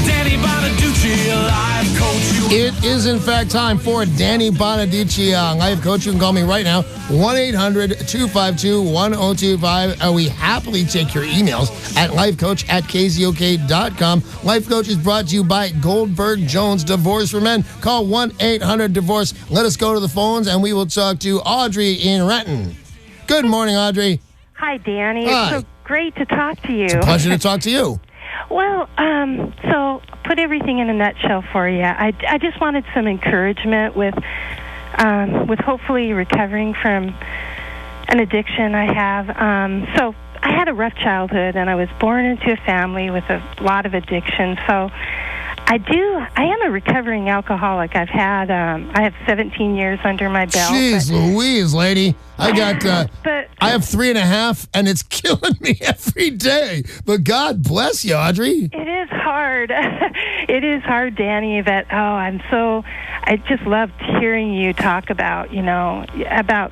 Danny Bonaduce, life coach. It is, in fact, time for Danny Bonaduce, life coach. You can call me right now, 1-800-252-1025. We happily take your emails at lifecoach@KZOK.com. Life Coach is brought to you by Goldberg Jones Divorce for Men. Call 1-800-DIVORCE. Let us go to the phones, and we will talk to Audrey in Renton. Good morning, Audrey. Hi, Danny. Hi. It's so great to talk to you. It's a pleasure to talk to you. Well, so put everything in a nutshell for you. I just wanted some encouragement with hopefully recovering from an addiction I have. So I had a rough childhood, and I was born into a family with a lot of addiction. So I am a recovering alcoholic. I have 17 years under my belt. Jeez Louise, lady. I have 3.5, and it's killing me every day. But God bless you, Audrey. It is hard. It is hard, Danny, but I just loved hearing you talk about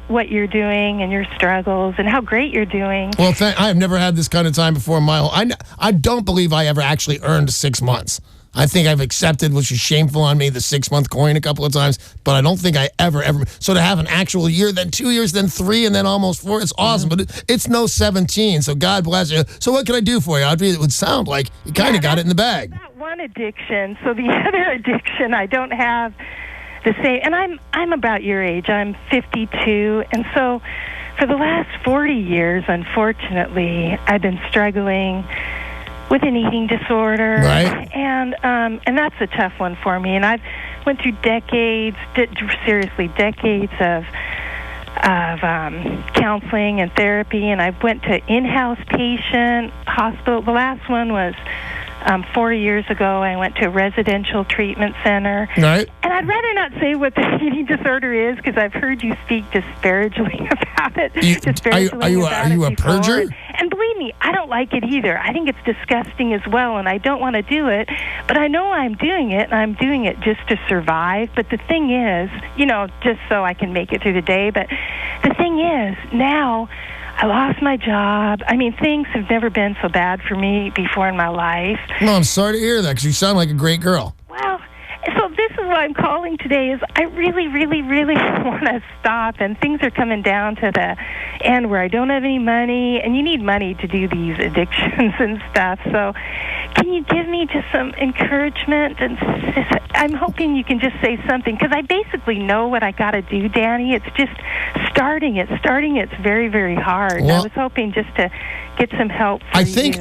what you're doing and your struggles and how great you're doing. Well, I have never had this kind of time before in my whole. I don't believe I ever actually earned 6 months. I think I've accepted, which is shameful on me, the 6-month coin a couple of times, but I don't think I ever. So to have an actual year, then 2 years, then 3, and then almost 4, it's awesome. But it's no 17, so God bless you. So what can I do for you, Audrey? It would sound like you kind of got it in the bag. That one addiction. So the other addiction, I don't have the same. And I'm about your age. I'm 52, and so for the last 40 years, unfortunately, I've been struggling with an eating disorder, right? And that's a tough one for me. And I've went through decades of counseling and therapy, and I went to in-house patient hospital. The last one was 4 years ago. I went to a residential treatment center. Right. And I'd rather not say what the eating disorder is because I've heard you speak disparagingly about it. Are you a purger? And believe me, I don't like it either. I think it's disgusting as well, and I don't want to do it. But I know I'm doing it, and I'm doing it just to survive. But the thing is, just so I can make it through the day. But the thing is, now I lost my job. I mean, things have never been so bad for me before in my life. No, I'm sorry to hear that because you sound like a great girl. Well, so this is what I'm calling today is I really, really, really want to stop, and things are coming down to the end where I don't have any money, and you need money to do these addictions and stuff. So can you give me just some encouragement? And I'm hoping you can just say something because I basically know what I got to do, Danny. It's just starting it's very, very hard. Well, I was hoping just to get some help. I think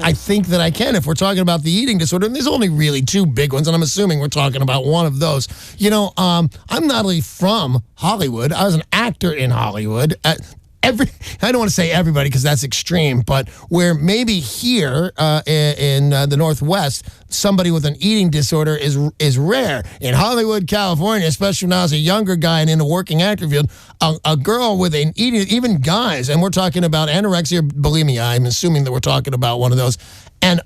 that I can. If we're talking about the eating disorder, and there's only really 2 big ones, and I'm assuming we're talking about one of those. I'm not only from Hollywood. I was an actor in Hollywood. I don't want to say everybody because that's extreme, but where maybe here in the Northwest, somebody with an eating disorder is rare. In Hollywood, California, especially when I was a younger guy and in the working actor field, a girl with an eating, even guys, and we're talking about anorexia, bulimia. I'm assuming that we're talking about one of those. I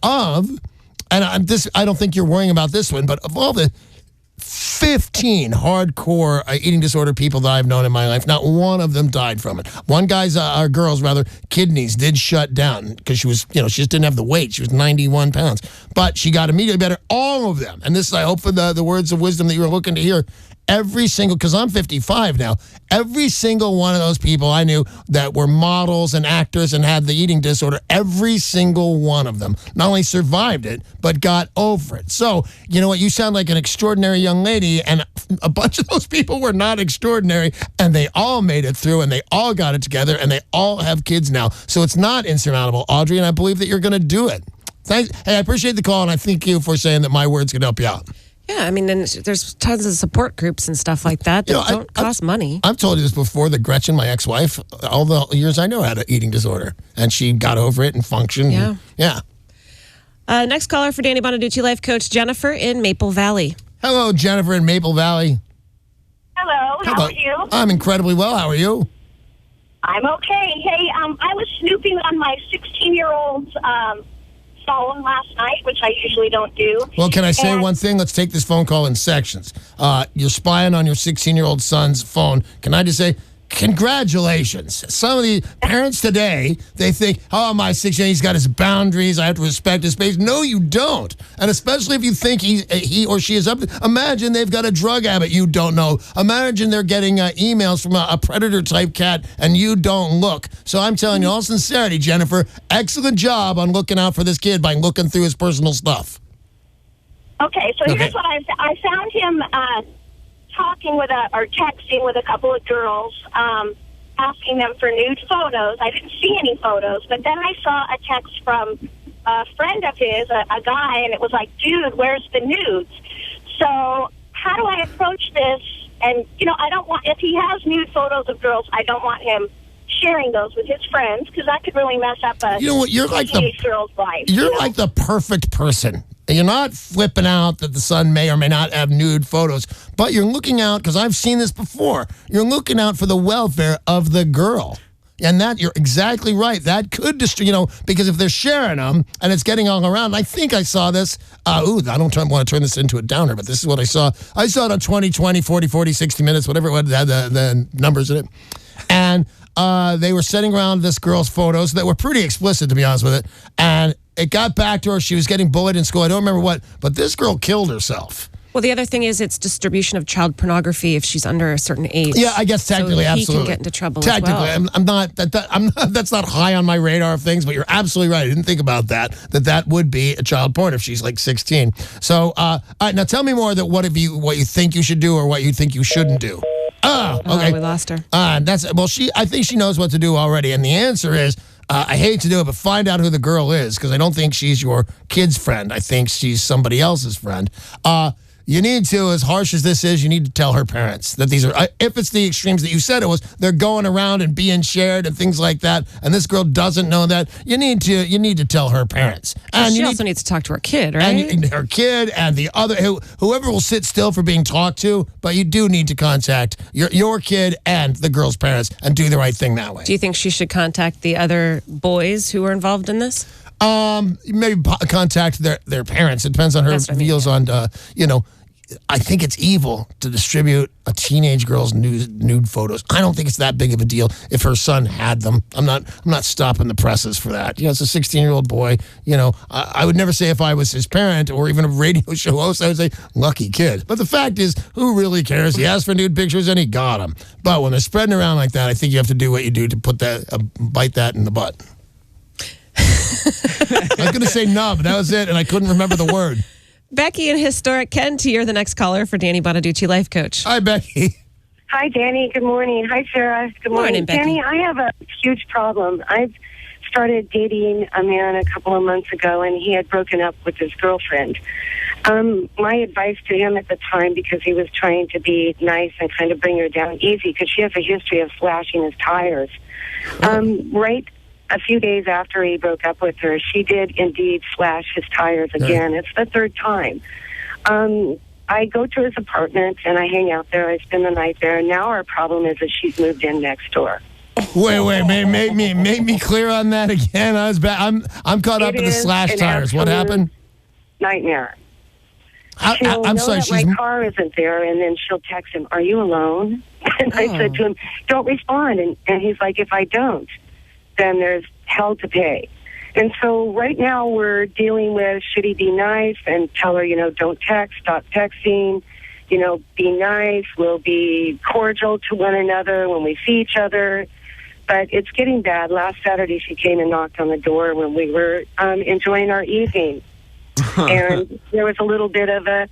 don't think you're worrying about this one, but of all the 15 hardcore eating disorder people that I've known in my life, not one of them died from it. One guy's, our girl's rather, kidneys did shut down because she was, she just didn't have the weight. She was 91 pounds. But she got immediately better. All of them. And this is, I hope, for the words of wisdom that you were looking to hear. Every single, because I'm 55 now, every single one of those people I knew that were models and actors and had the eating disorder, every single one of them not only survived it, but got over it. So, you know what? You sound like an extraordinary young lady, and a bunch of those people were not extraordinary, and they all made it through, and they all got it together, and they all have kids now. So it's not insurmountable, Audrey, and I believe that you're going to do it. Thanks. Hey, I appreciate the call, and I thank you for saying that my words can help you out. Yeah, I mean, and there's tons of support groups and stuff like that don't cost money. I've told you this before, that Gretchen, my ex-wife, all the years I know, had an eating disorder, and she got over it and functioned. Yeah. Yeah. Next caller for Danny Bonaduce, life coach, Jennifer in Maple Valley. Hello, Jennifer in Maple Valley. Hello, how are you? I'm incredibly well. How are you? I'm okay. Hey, I was snooping on my 16-year-old's phone last night, which I usually don't do. Well, can I say one thing? Let's take this phone call in sections. You're spying on your 16-year-old son's phone. Can I just say, Congratulations. Some of the parents today, they think, oh, my 16, he's got his boundaries. I have to respect his space. No, you don't. And especially if you think he or she is up. Imagine they've got a drug habit you don't know. Imagine they're getting emails from a predator-type cat and you don't look. So I'm telling you, all sincerity, Jennifer, excellent job on looking out for this kid by looking through his personal stuff. Okay, so here's what I found him talking with or texting with a couple of girls, asking them for nude photos. I didn't see any photos, but then I saw a text from a friend of his, a guy, and it was like, dude, where's the nudes? So how do I approach this? And, I don't want, if he has nude photos of girls, I don't want him sharing those with his friends, because that could really mess up a you're like girl's life. You're like the perfect person. You're not flipping out that the son may or may not have nude photos, but you're looking out, because I've seen this before, you're looking out for the welfare of the girl. And that, you're exactly right. That could because if they're sharing them and it's getting all around, I think I saw this. I don't want to turn this into a downer, but this is what I saw. I saw it on 20, 40, 60 Minutes, whatever it was, had the numbers in it. And they were sending around this girl's photos that were pretty explicit, to be honest with it. And it got back to her. She was getting bullied in school. I don't remember what, but this girl killed herself. Well, the other thing is it's distribution of child pornography if she's under a certain age. Yeah, I guess technically, so absolutely. he can get into trouble technically, as well. I'm not. That's not high on my radar of things. But you're absolutely right. I didn't think about that. That would be a child porn if she's like 16. So, all right, now tell me more. What you think you should do or what you think you shouldn't do. Oh, okay. We lost her. I think she knows what to do already, and the answer is. I hate to do it, but find out who the girl is, because I don't think she's your kid's friend. I think she's somebody else's friend. You need to, as harsh as this is, you need to tell her parents that these are, if it's the extremes that you said it was, they're going around and being shared and things like that, and this girl doesn't know that, you need to tell her parents. And she also needs to talk to her kid, right? And her kid and the other, whoever will sit still for being talked to, but you do need to contact your kid and the girl's parents and do the right thing that way. Do you think she should contact the other boys who were involved in this? Maybe contact their parents. It depends on her views on, I think it's evil to distribute a teenage girl's nude photos. I don't think it's that big of a deal if her son had them. I'm not stopping the presses for that. It's a 16-year-old boy. I would never say if I was his parent or even a radio show host, I would say, lucky kid. But the fact is, who really cares? He asked for nude pictures and he got them. But when they're spreading around like that, I think you have to do what you do to put bite that in the butt. I was going to say nub. That was it, and I couldn't remember the word. Becky in Historic Kent, you're the next caller for Danny Bonaduce, life coach. Hi, Becky. Hi, Danny. Good morning. Hi, Sarah. Good morning. Becky. Danny, I have a huge problem. I've started dating a man a couple of months ago, and he had broken up with his girlfriend. My advice to him at the time, because he was trying to be nice and kind of bring her down easy, because she has a history of slashing his tires. Right a few days after he broke up with her, she did indeed slash his tires again. It's the third time. I go to his apartment and I hang out there. I spend the night there. And now our problem is that she's moved in next door. Wait, make me clear on that again. I was I'm caught up in the slash tires. What happened? Nightmare. I'm sorry. My car isn't there, and then she'll text him, "Are you alone?" And I said to him, "Don't respond." And he's like, "If I don't, then there's hell to pay." And so right now we're dealing with, should he be nice and tell her, don't text, stop texting, be nice, we'll be cordial to one another when we see each other. But it's getting bad. Last Saturday she came and knocked on the door when we were enjoying our evening. And there was a little bit of a,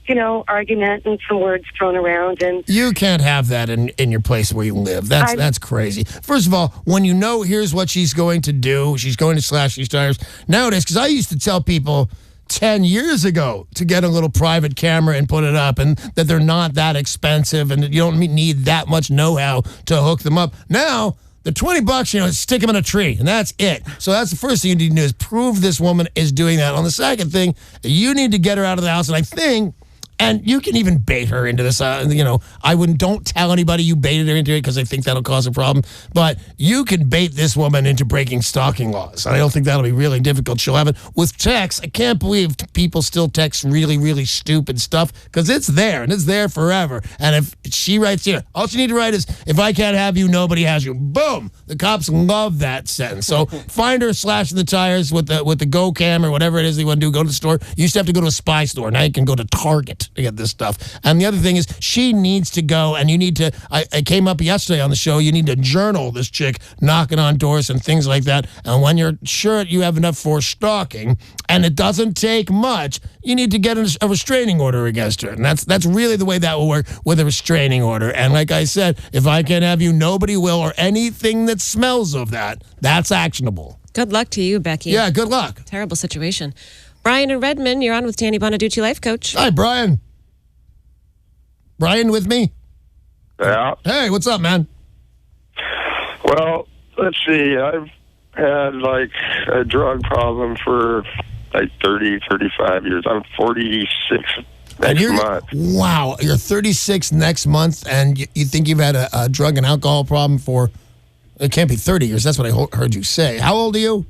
argument and some words thrown around. And you can't have that in your place where you live. That's crazy. First of all, when here's what she's going to do. She's going to slash these tires. Nowadays, because I used to tell people 10 years ago to get a little private camera and put it up, and that they're not that expensive and you don't need that much know-how to hook them up. Now, the $20, stick them in a tree, and that's it. So that's the first thing you need to do is prove this woman is doing that. On the second thing, you need to get her out of the house. And I think And you can even bait her into this. Don't tell anybody you baited her into it because I think that'll cause a problem. But you can bait this woman into breaking stalking laws. I don't think that'll be really difficult. She'll have it with text. I can't believe people still text really, really stupid stuff because it's there and it's there forever. And if she writes here, all she need to write is, if I can't have you, nobody has you. Boom. The cops love that sentence. So find her slashing the tires with the Go Cam or whatever it is they want to do. Go to the store. You used to have to go to a spy store. Now you can go to Target to get this stuff. And the other thing is, she needs to go, and you need to, I came up yesterday on the show, you need to journal this chick knocking on doors and things like that. And when you're sure you have enough for stalking, and it doesn't take much, you need to get a restraining order against her. And that's really the way that will work, with a restraining order. And like I said, if I can't have you, nobody will, or anything that smells of that, that's actionable. Good luck to you, Becky. Yeah, good luck. Terrible situation. Brian in Redmond, you're on with Danny Bonaduce, life coach. Hi, Brian. Brian with me? Yeah. Hey, what's up, man? Well, let's see. I've had like a drug problem for like 30, 35 years. I'm 46 next month. Wow, you're 36 next month, and you think you've had a drug and alcohol problem for, it can't be 30 years. That's what I heard you say. How old are you?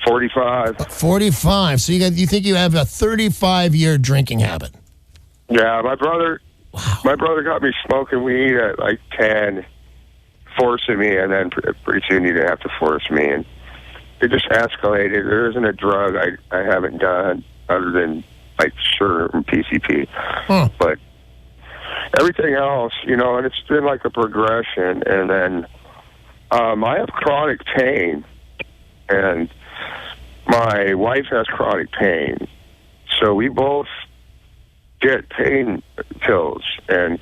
45. 45. So you think you have a 35-year drinking habit? Yeah, my brother. Wow. My brother got me smoking weed at like 10, forcing me, and then pretty soon he didn't have to force me, and it just escalated. There isn't a drug I haven't done other than like sugar and PCP, but everything else, and it's been like a progression. And then I have chronic pain, and my wife has chronic pain, so we both get pain pills, and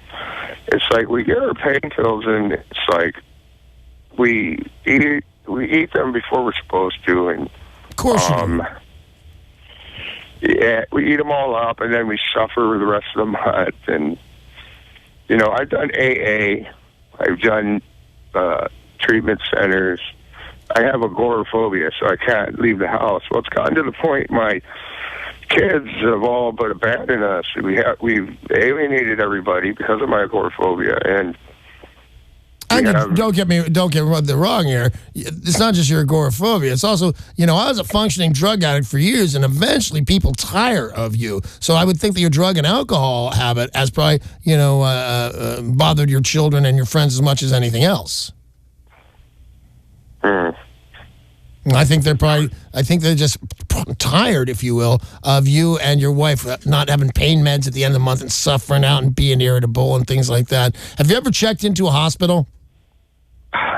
it's like we get our pain pills, and it's like we eat them before we're supposed to, and of course yeah, we eat them all up, and then we suffer the rest of the month. And I've done AA, I've done treatment centers. I have agoraphobia, so I can't leave the house. Well, it's gotten to the point my kids have all but abandoned us. We've alienated everybody because of my agoraphobia, and don't get me wrong here. It's not just your agoraphobia. It's also, I was a functioning drug addict for years, and eventually people tire of you. So I would think that your drug and alcohol habit has probably, bothered your children and your friends as much as anything else. I think they're just tired, if you will, of you and your wife not having pain meds at the end of the month and suffering out and being irritable and things like that. Have you ever checked into a hospital?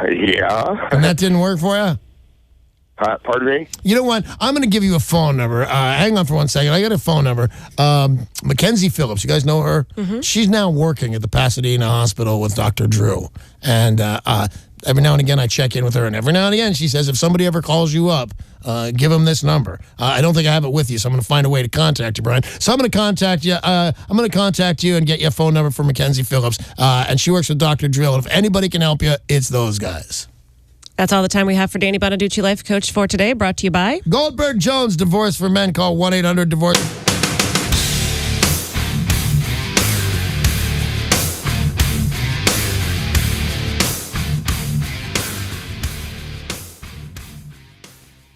Yeah. And that didn't work for you? Pardon me? You know what? I'm going to give you a phone number. Hang on for 1 second. I got a phone number. Mackenzie Phillips. You guys know her? Mm-hmm. She's now working at the Pasadena Hospital with Dr. Drew. And every now and again, I check in with her. And every now and again, she says, if somebody ever calls you up, give them this number. I don't think I have it with you, so I'm going to find a way to contact you, Brian. So I'm going to contact you. I'm going to contact you and get you a phone number for Mackenzie Phillips. And she works with Dr. Drill. And if anybody can help you, it's those guys. That's all the time we have for Danny Bonaduce, life coach, for today. Brought to you by Goldberg Jones, Divorce for Men. Call 1-800-DIVORCE.